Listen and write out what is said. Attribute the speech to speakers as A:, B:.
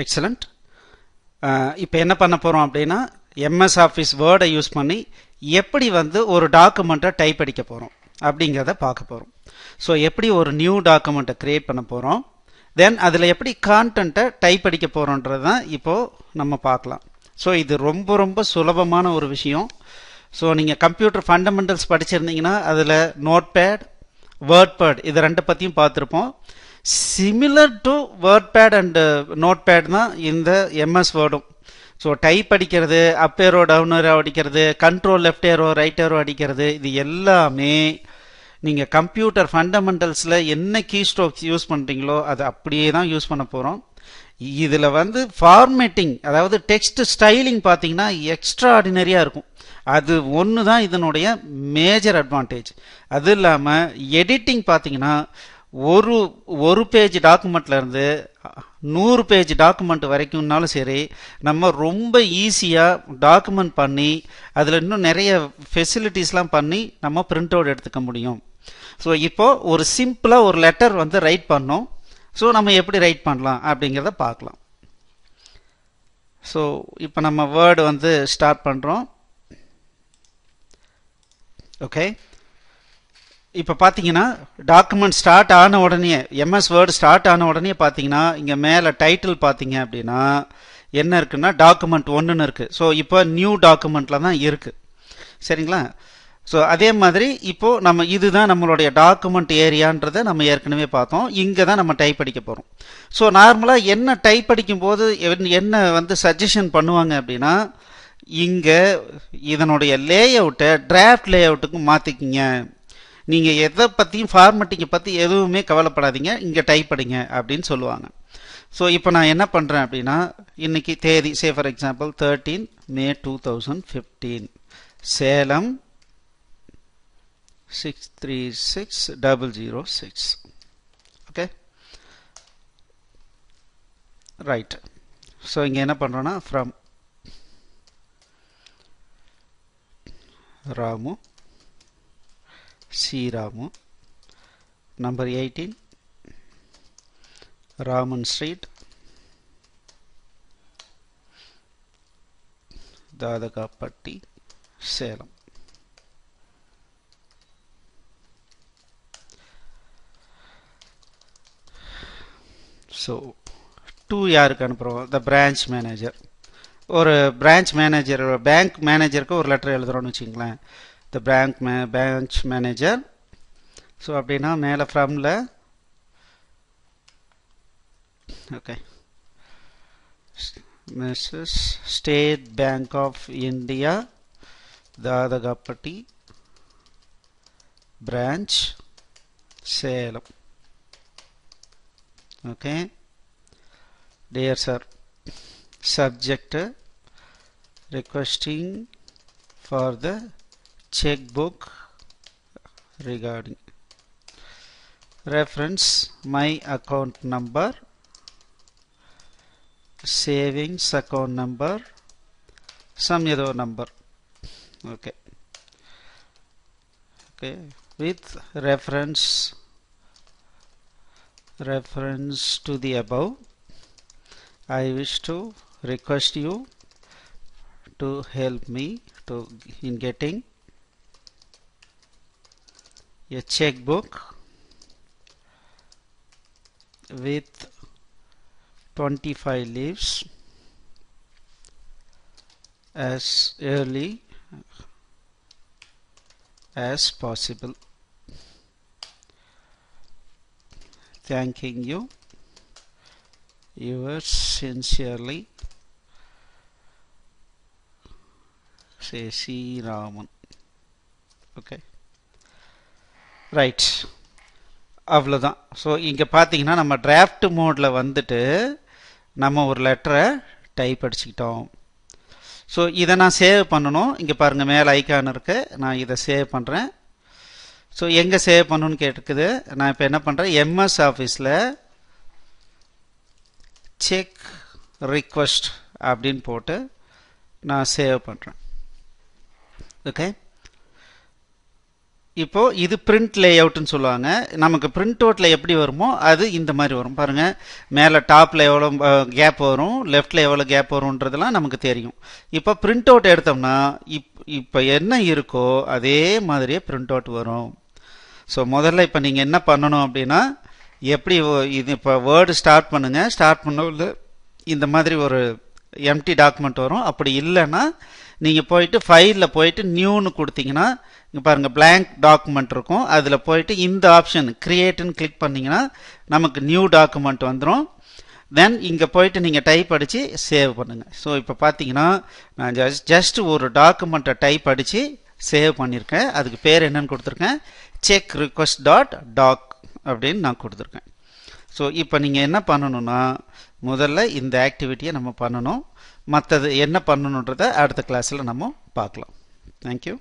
A: Excellent. இப்போ என்ன பண்ண போகிறோம் அப்படின்னா எம்எஸ் ஆஃபீஸ் வேர்டை யூஸ் பண்ணி எப்படி ஒரு டாக்குமெண்ட்டை டைப் அடிக்க போகிறோம் அப்படிங்கிறத பார்க்க போகிறோம். ஸோ எப்படி ஒரு நியூ டாக்குமெண்ட்டை க்ரியேட் பண்ண போகிறோம், தென் அதில் எப்படி கான்டென்ட்டை டைப் அடிக்க போகிறோன்றது தான் இப்போது நம்ம பார்க்கலாம். ஸோ இது ரொம்ப ரொம்ப சுலபமான ஒரு விஷயம். ஸோ நீங்கள் கம்ப்யூட்டர் ஃபண்டமெண்டல்ஸ் படிச்சிருந்தீங்கன்னா அதில் நோட்பேட், வேர்ட்பேட் இது ரெண்டு பற்றியும் பார்த்துருப்போம். சிமிலர் டு வேர்ட்பேட் அண்ட் நோட்பேட் தான் இந்த எம்எஸ் வேர்டும். ஸோ டைப் அடிக்கிறது, அப் ஏரோ டவுன் ஏரோ அடிக்கிறது, control left aero right aero அடிக்கிறது, இது எல்லாமே நீங்கள் கம்ப்யூட்டர் ஃபண்டமெண்டல்ஸில் என்ன கீ ஸ்ட்ரோக்ஸ் யூஸ் பண்ணுறீங்களோ அது அப்படியே தான் யூஸ் பண்ண போகிறோம். இதில் ஃபார்மேட்டிங், அதாவது டெக்ஸ்ட் ஸ்டைலிங் பார்த்தீங்கன்னா எக்ஸ்ட்ரா ஆர்டினரியாக இருக்கும். அது ஒன்று தான் இதனுடைய மேஜர் அட்வான்டேஜ். அது இல்லாமல் எடிட்டிங் பார்த்தீங்கன்னா ஒரு பேஜ் டாக்குமெண்ட்லேருந்து 100 பேஜ் டாக்குமெண்ட் வரைக்கும்னாலும் சரி நம்ம ரொம்ப ஈஸியாக டாக்குமெண்ட் பண்ணி அதில் இன்னும் நிறைய ஃபெசிலிட்டிஸ்லாம் பண்ணி நம்ம பிரிண்ட் அவுட் எடுத்துக்க முடியும். ஸோ இப்போது ஒரு சிம்பிளாக ஒரு லெட்டர் ரைட் பண்ணோம். ஸோ நம்ம எப்படி ரைட் பண்ணலாம் அப்படிங்கிறத பார்க்கலாம். ஸோ இப்போ நம்ம வேர்டு ஸ்டார்ட் பண்ணுறோம். ஓகே, இப்போ பார்த்தீங்கன்னா டாக்குமெண்ட் ஸ்டார்ட் ஆன உடனே, எம்எஸ் வேர்டு ஸ்டார்ட் ஆன உடனே பார்த்தீங்கன்னா இங்கே மேலே டைட்டில் பார்த்தீங்க அப்படின்னா என்ன இருக்குன்னா டாக்குமெண்ட் 1ன்னு இருக்குது. ஸோ இப்போ நியூ டாக்குமெண்ட்டில் தான் இருக்குது. சரிங்களா? ஸோ அதே மாதிரி இப்போது நம்ம இதுதான் நம்மளுடைய டாக்குமெண்ட் ஏரியான்றதை நம்ம ஏற்கனவே பார்த்தோம். இங்கே தான் நம்ம டைப் அடிக்க போகிறோம். ஸோ நார்மலாக என்ன டைப் அடிக்கும்போது என்ன சஜஷன் பண்ணுவாங்க அப்படின்னா, இங்கே இதனுடைய லேஅவுட்டை டிராஃப்ட் லேஅவுட்டுக்கு மாற்றிக்கிங்க, நீங்கள் எதை பற்றியும் ஃபார்மேட்டிங்கை பற்றி எதுவுமே கவலைப்படாதீங்க, இங்கே டைப் அடிங்க அப்படின்னு சொல்லுவாங்க. ஸோ இப்போ நான் என்ன பண்ணுறேன் அப்படின்னா, இன்னைக்கு தேதி say for example 13 May 2015, Salem 636006. Okay, right. So இங்கே என்ன பண்ணுறோன்னா from Ramu Ramu, number 18, Raman Street, Dadagapatti, Salem. So, 2 யாருக்கு அனுப்புகிறோம்? the branch manager. ஒரு branch manager, bank managerக்கு ஒரு லெட்டர் எழுதுகிறோன்னு வச்சுங்களேன். the branch manager. ஸோ அப்படின்னா மேலே ஃப்ரம்ல okay Mrs State Bank of India Dadagapatti branch Salem. Okay, dear sir, subject requesting for the checkbook regarding reference my account number, savings account number, some other number. Okay, okay, with reference to the above, I wish to request you to help me in getting a checkbook with 25 leaves as early as possible. Thanking you, yours sincerely, C. Raman. Okay, right, அவ்வளோதான். So இங்கே பார்த்தீங்கன்னா நம்ம draft மோடில் நம்ம ஒரு லெட்டரை type அடிச்சுக்கிட்டோம். So இதை நான் சேவ் பண்ணணும். இங்கே பாருங்கள் மேலே ஐக்கான் இருக்குது, நான் இதை சேவ் பண்ணுறேன். ஸோ எங்கே சேவ் பண்ணணும்னு கேட்டுக்குது. நான் இப்போ என்ன பண்ணுறேன், எம்எஸ் ஆஃபீஸில் செக் ரிக்வெஸ்ட் அப்படின்னு போட்டு நான் சேவ் பண்ணுறேன். ஓகே, இப்போ இது பிரிண்ட் லேஅவுட்னு சொல்லுவாங்க. நமக்கு பிரிண்ட் அவுட்ல எப்படி வருமோ அது இந்த மாதிரி வரும் பாருங்க. மேலே டாப்ல எவ்வளோ கேப் வரும், லெஃப்ட்ல எவ்வளோ கேப் வரும்ன்றதெல்லாம் நமக்கு தெரியும். இப்போ பிரிண்ட் அவுட் எடுத்தோம்னா இப்போ என்ன இருக்கோ அதே மாதிரியே பிரிண்ட் அவுட் வரும். ஸோ முதல்ல இப்போ நீங்கள் என்ன பண்ணணும் அப்படின்னா, எப்படி இது இப்போ வேர்டு ஸ்டார்ட் பண்ணுங்க. ஸ்டார்ட் பண்ண இந்த மாதிரி ஒரு எம்டி டாக்குமெண்ட் வரும். அப்படி இல்லைன்னா நீங்கள் போயிட்டு ஃபைலில் போயிட்டு நியூன்னு கொடுத்தீங்கன்னா இங்கே பாருங்கள் blank டாக்குமெண்ட் இருக்கும். அதில் போயிட்டு இந்த ஆப்ஷன் கிரியேட்டுன்னு கிளிக் பண்ணிங்கன்னா நமக்கு நியூ டாக்குமெண்ட் வந்துடும். தென் இங்கே போயிட்டு நீங்கள் டைப் அடித்து சேவ் பண்ணுங்கள். ஸோ இப்போ பார்த்தீங்கன்னா நான் ஜஸ்ட் ஒரு டாக்குமெண்ட்டை டைப் அடித்து சேவ் பண்ணியிருக்கேன். அதுக்கு பேர் என்னன்னு கொடுத்துருக்கேன், செக் ரிக்வெஸ்ட் டாட் டாக் அப்படின்னு நான் கொடுத்துருக்கேன். ஸோ இப்போ நீங்கள் என்ன பண்ணணும்னா, முதல்ல இந்த ஆக்டிவிட்டியை நம்ம பண்ணணும். மற்றது என்ன பண்ணணுன்றதை அடுத்த கிளாஸில் நம்ம பார்க்கலாம். தேங்க்யூ.